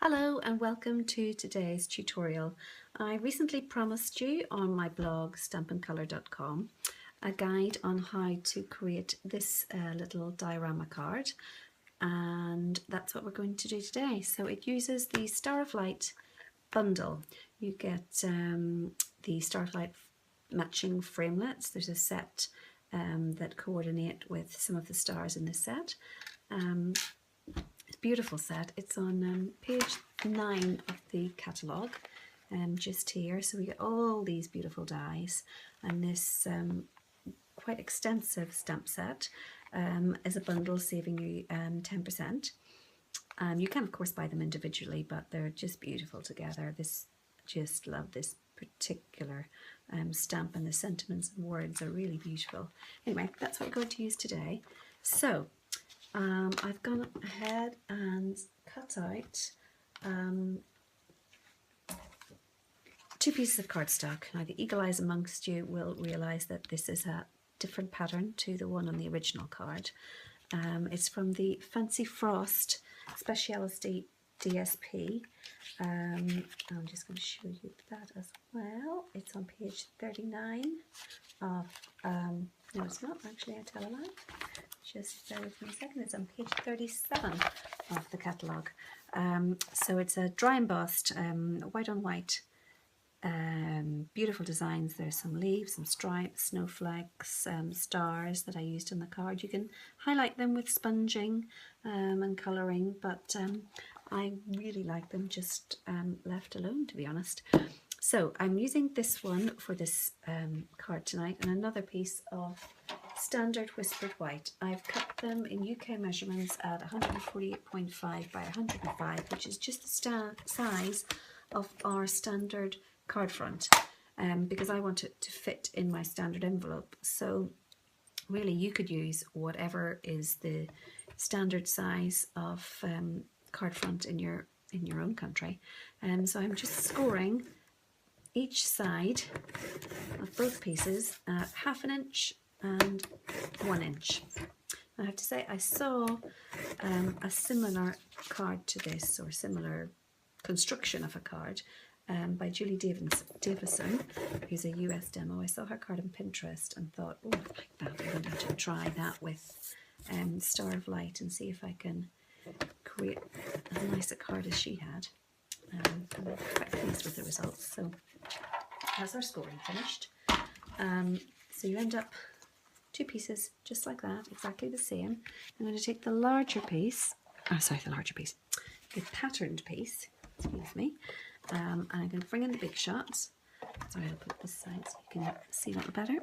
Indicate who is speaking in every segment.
Speaker 1: Hello and welcome to today's tutorial. I recently promised you on my blog stampincolor.com a guide on how to create this little diorama card, and that's what we're going to do today. So it uses the Star of Light bundle. You get the Star of Light matching framelets. There's a set that coordinate with some of the stars in this set. Beautiful set. It's on page 9 of the catalogue, just here. So we get all these beautiful dies, and this quite extensive stamp set is a bundle, saving you 10%. You can of course buy them individually, but they're just beautiful together. Just love this particular stamp, and the sentiments and words are really beautiful. Anyway, that's what we're going to use today. So I've gone ahead and cut out 2 pieces of cardstock. Now the eagle eyes amongst you will realise that this is a different pattern to the one on the original card. It's from the Fancy Frost Speciality DSP. I'm just going to show you that as well. It's on page 39 of, no it's not actually, I tell a lie. Just bear with me a second, it's on page 37 of the catalogue. So it's a dry embossed, white on white, beautiful designs. There's some leaves, some stripes, snowflakes, stars that I used on the card. You can highlight them with sponging and colouring, but I really like them just left alone, to be honest. So I'm using this one for this card tonight, and another piece of standard whispered white. I've cut them in UK measurements at 148.5 by 105, which is just the size of our standard card front, because I want it to fit in my standard envelope. So really you could use whatever is the standard size of card front in your own country. So I'm just scoring each side of both pieces at 1/2 inch and 1 inch. I have to say I saw a similar card to this, or similar construction of a card, by Julie Davison, who's a US demo. I saw her card on Pinterest and thought, oh, I like that. I'm going to try that with Star of Light and see if I can create as nice a card as she had. I'm quite pleased with the results. So that's our scoring finished. So you end up 2 pieces just like that, exactly the same. I'm going to take the larger piece, the patterned piece, excuse me, and I'm going to bring in the big shots. Sorry, I'll put this side so you can see a little better.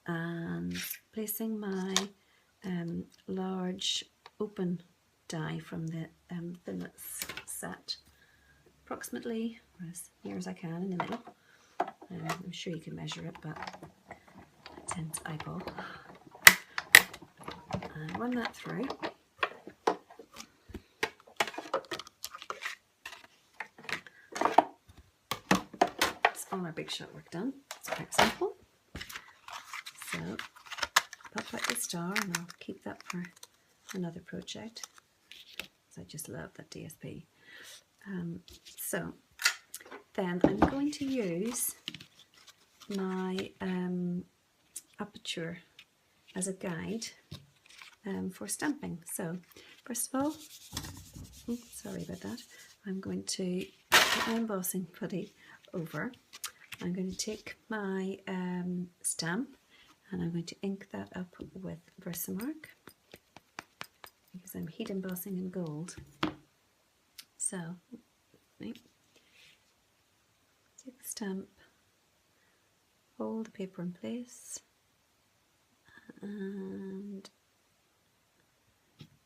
Speaker 1: And placing my large open die from the thinlit set approximately as near as I can in the middle. I'm sure you can measure it, but I tend to eyeball. And run that through. That's all our big shot work done. It's quite simple. So pop out the star, and I'll keep that for another project, because I just love that DSP. So then I'm going to use my aperture as a guide for stamping. So first of all, sorry about that, I'm going to put my embossing putty over. I'm going to take my stamp, and I'm going to ink that up with versamark, because I'm heat embossing in gold. So right, take the stamp, hold the paper in place, and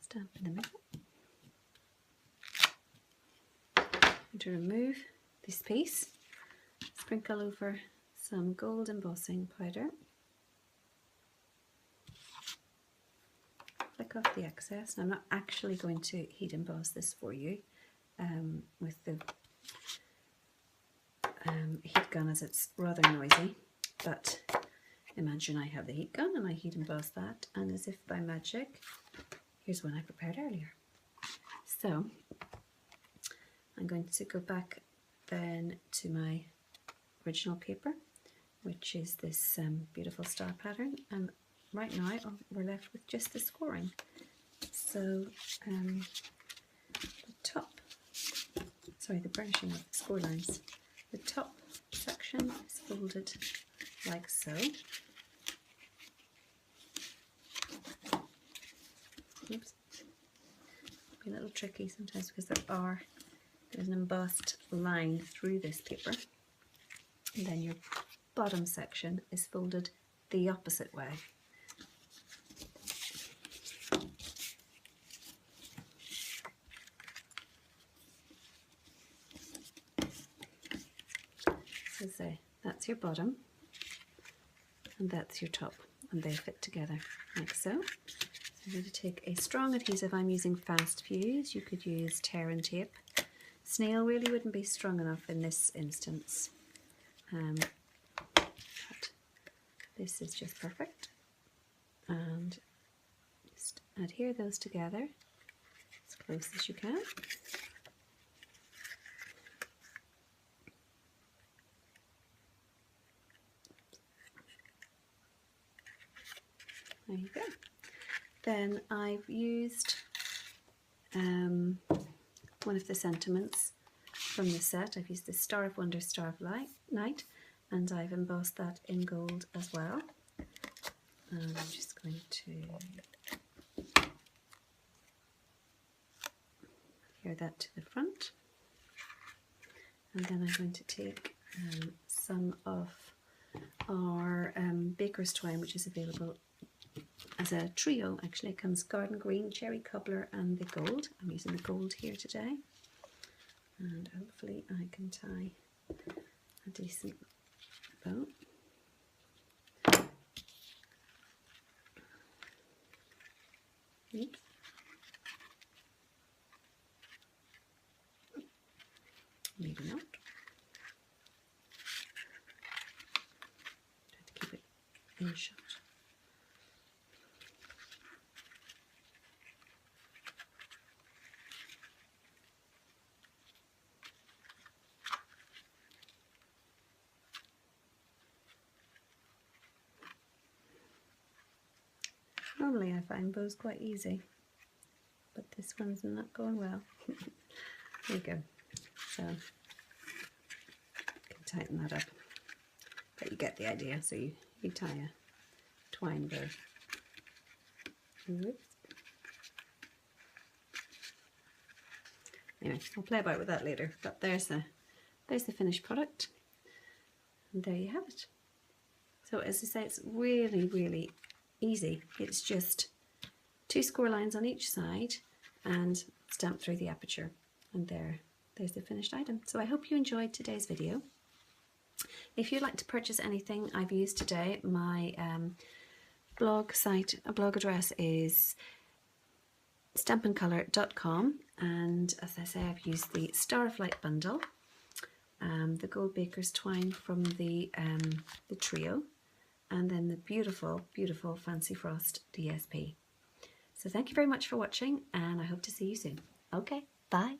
Speaker 1: stamp in the middle. And to remove this piece, sprinkle over some gold embossing powder, flick off the excess. Now, I'm not actually going to heat emboss this for you with the heat gun, as it's rather noisy, but imagine I have the heat gun and I heat emboss that, and as if by magic, here's one I prepared earlier. So I'm going to go back then to my original paper, which is this beautiful star pattern, and right now we're left with just the scoring. So the burnishing of the score lines. The top section is folded like so. Oops. Be a little tricky sometimes because there's an embossed line through this paper. And then your bottom section is folded the opposite way. So that's your bottom and that's your top, and they fit together like so. I'm going to take a strong adhesive. I'm using Fast Fuse. You could use tear and tape. Snail really wouldn't be strong enough in this instance, but this is just perfect. And just adhere those together as close as you can. There you go. Then I've used one of the sentiments from the set. I've used the Star of Wonder, Star of Night, and I've embossed that in gold as well. And I'm just going to adhere that to the front. And then I'm going to take some of our baker's twine, which is available as a trio. Actually, it comes garden green, cherry cobbler and the gold. I'm using the gold here today, and hopefully I can tie a decent bow. Oops. Maybe not. Try to keep it in shot. Normally I find bows quite easy, but this one's not going well. There you go. So you can tighten that up, but you get the idea. So you tie a twine bow. Oops. Anyway, I'll play about with that later, but there's the finished product, and there you have it. So as I say, it's really, really easy. It's just 2 score lines on each side and stamp through the aperture, and there's the finished item. So I hope you enjoyed today's video. If you'd like to purchase anything I've used today, my blog address is stampincolor.com, and as I say, I've used the Star of Light bundle, the Gold Baker's twine from the trio, and then the beautiful, beautiful Fancy Frost DSP. So thank you very much for watching, and I hope to see you soon. Okay, bye.